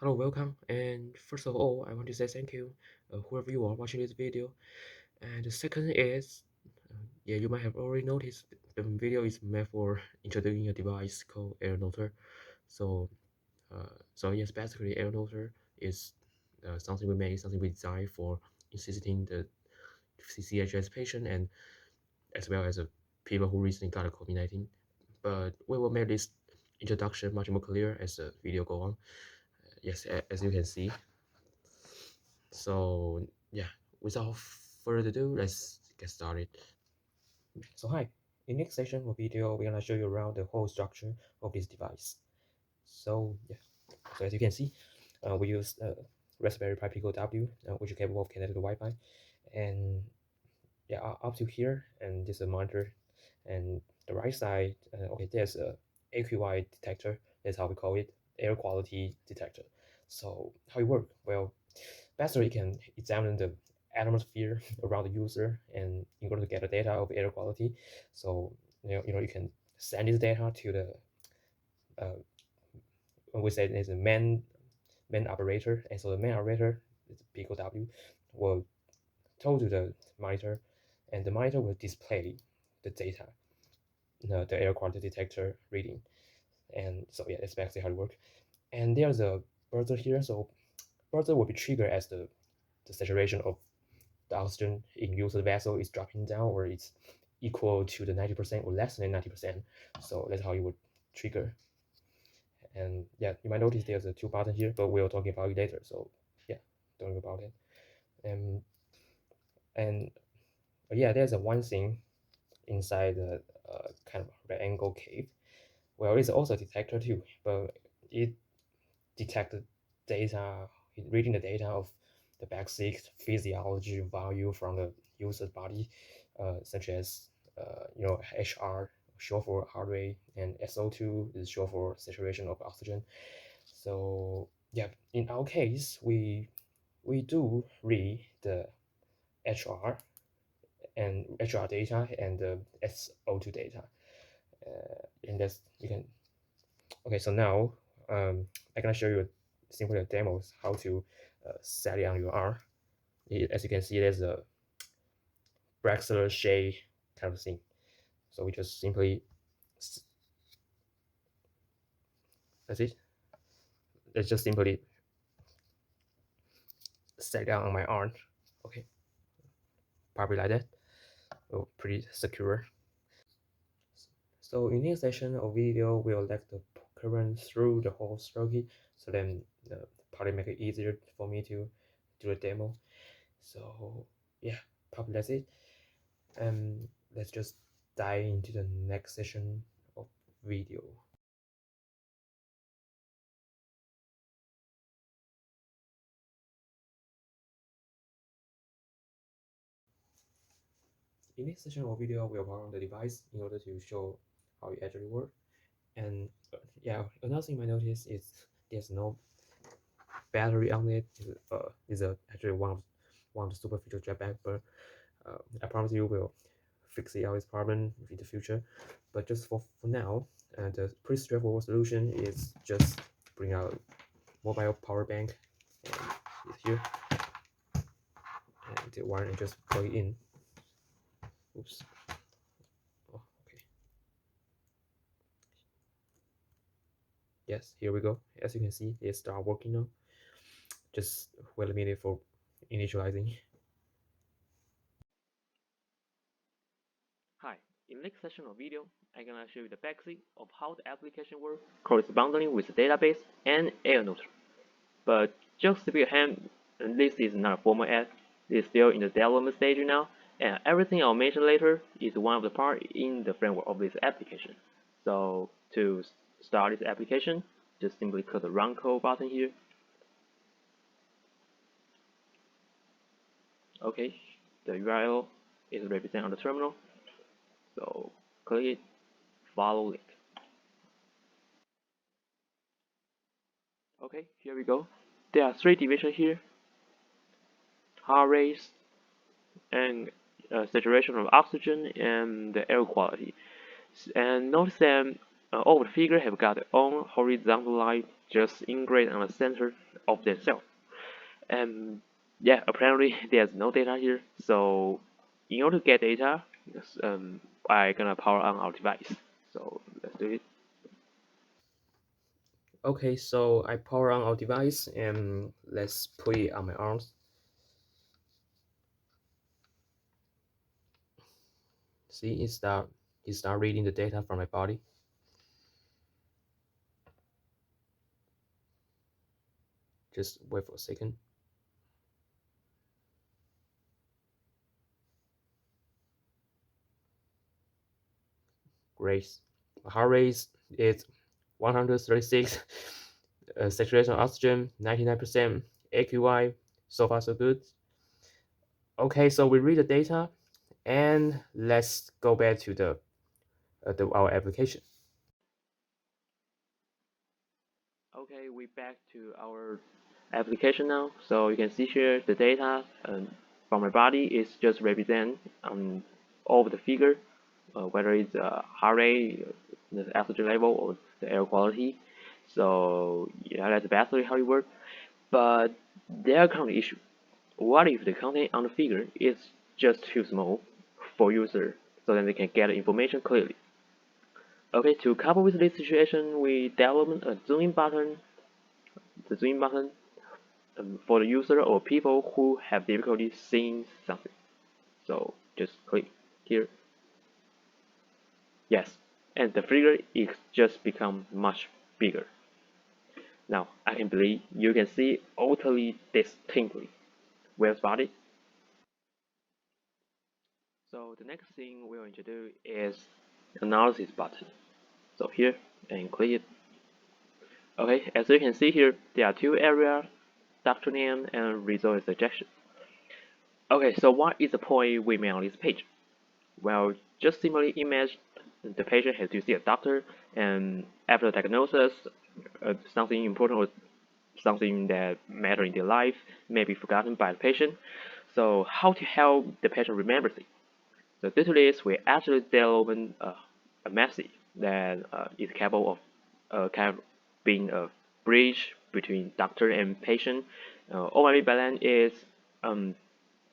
Hello, welcome. And first of all, I want to say thank you, whoever you are watching this video. And the second is, yeah, you might have already noticed the video is meant for introducing a device called Airnoter. So, so yes, basically Airnoter is something we made, something we designed for assisting the CCHS patient and as well as people who recently got a COVID-19. But we will make this introduction much more clear as the video go on. Yes, as you can see. So yeah, without further ado, let's get started. So hi, in next section of video, we're gonna show you around the whole structure of this device. So yeah, so as you can see, we use Raspberry Pi Pico W, which is capable of connected to Wi-Fi, and yeah, up to here, and this is a monitor, and the right side, okay, there's a AQI detector. That's how we call it, air quality detector. So how it works? Well, basically, it can examine the atmosphere around the user, and in order to get the data of air quality, so you can send this data to the we say it's a main operator, and so the main operator, Pico W, will tell to the monitor, and the monitor will display the data, the air quality detector reading, and so yeah, that's basically how it works. And there's a buzzer here, so buzzer will be triggered as the saturation of the oxygen in user vessel is dropping down, or it's equal to the 90% or less than 90%. So that's how you would trigger. And yeah, you might notice there's a two button here, but we'll talk about it later. So yeah, don't worry about it. And and yeah, there's a one thing inside the kind of rectangle cave. Well, it's also a detector too, but it detected data, reading the data of the basic physiology value from the user's body, such as HR, short for heart rate, and SO2 is short for saturation of oxygen. So yeah, in our case, we do read the HR and HR data and the SO2 data, and that's you can. Okay, so now I'm gonna show you simply a demo how to set it on your arm. As you can see, there's a Braxler shade kind of thing. So we just simply that's it. Let's just simply set down on my arm. Okay, probably like that. Oh, pretty secure. So in this session of video, we'll let the current through the whole circuit, so then probably make it easier for me to do a demo. So yeah, probably that's it. Let's just dive into the next session of video. In this session of video, we'll power on the device in order to show how it actually works. And yeah, another thing you might notice is there's no battery on it. Is actually one of the superficial drawback, but I promise you will fix it out this problem in the future. But just for now, the pretty straightforward solution is just bring out mobile power bank, and it's here, and the wire and just plug it in. Oops. Oh, okay. Yes, here we go. As you can see, it start working now. Just wait a minute for initializing. Hi, in the next session of video, I'm gonna show you the basics of how the application works corresponding with the database and Airnoter. But just to be a hand, this is not a formal app. It's still in the development stage now, and everything I'll mention later is one of the part in the framework of this application. So to start this application, just simply click the Run Code button here. Okay, the URL is represented on the terminal. So click it, follow link. Okay, here we go. There are three divisions here: heart rate, and saturation of oxygen, and the air quality. And notice that all the figures have got their own horizontal line just integrate on the center of the cell. And yeah, apparently there's no data here. So in order to get data, I'm gonna power on our device. So let's do it. Okay, so I power on our device and let's put it on my arms. See, it start reading the data from my body. Just wait for a second. Great. My heart rate is 136. Saturation of oxygen 99%. AQI so far so good. Okay, so we read the data and let's go back to our application. Okay, we back to our application now. So you can see here the data from my body is just represent all of the figure, whether it's heart rate, the oxygen level, or the air quality. So yeah, that's basically how it works. But there comes the issue. What if the content on the figure is just too small for user so that they can get the information clearly? Okay, to couple with this situation, we developed a zoom button. The zoom button for the user or people who have difficulty seeing something. So just click here. Yes, and the figure is just become much bigger. Now I can believe you can see utterly distinctly. Well spotted. So the next thing we're going to do is analysis button. So here and click it. Okay, as you can see here, there are two areas, doctor name and result suggestion. Okay, so what is the point we made on this page? Well, just simply imagine the patient has to see a doctor, and after the diagnosis, something important or something that matter in their life may be forgotten by the patient. So how to help the patient remember it? So due to this, we actually developed a message that is capable of kind of being a bridge between doctor and patient. All I mean by that is um,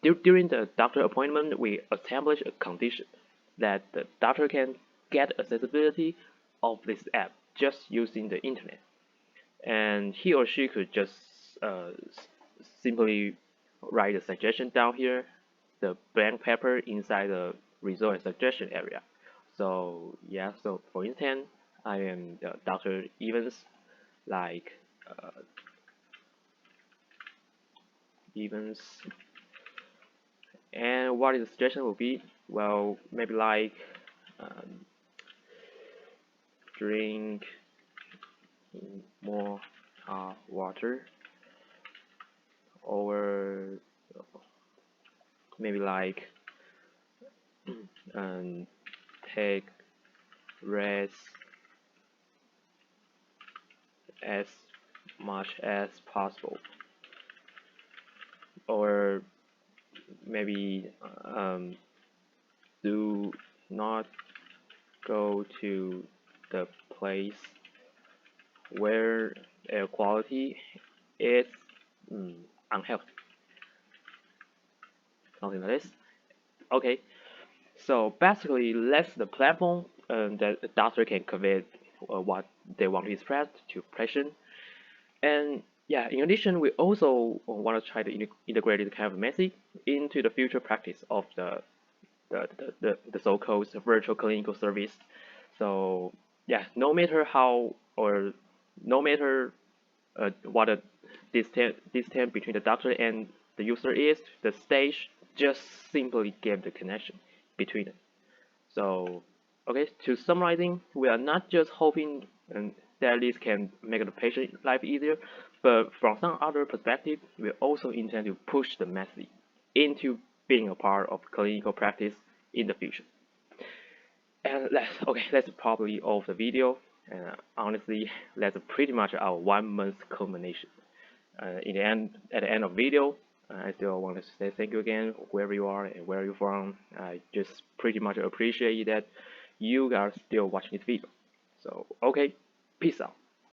during the doctor appointment, we establish a condition that the doctor can get accessibility of this app just using the internet, and he or she could just uh, simply write a suggestion down here, the blank paper inside the result and suggestion area. So yeah, so for instance, I am Dr. Evans, like uh, Evans, and what is the suggestion will be? Well, maybe like um, drink more water, or maybe like um, take rest as much as possible, or maybe do not go to the place where air quality is unhealthy, something like this. Okay, so basically that's the platform that the doctor can convey what they want to express to patient. And yeah, in addition, we also want to try to integrate this kind of message into the future practice of the so-called virtual clinical service. So yeah, no matter how or no matter what the distance between the doctor and the user is, the stage just simply give the connection between them. So okay, to summarizing, we are not just hoping that this can make the patient life easier, but from some other perspective, we also intend to push the message into being a part of clinical practice in the future. And that's probably all of the video. And honestly, that's pretty much our 1 month culmination. At the end of the video, I still want to say thank you again, wherever you are and where you're from. I just pretty much appreciate that you are still watching this video. So, okay, peace out.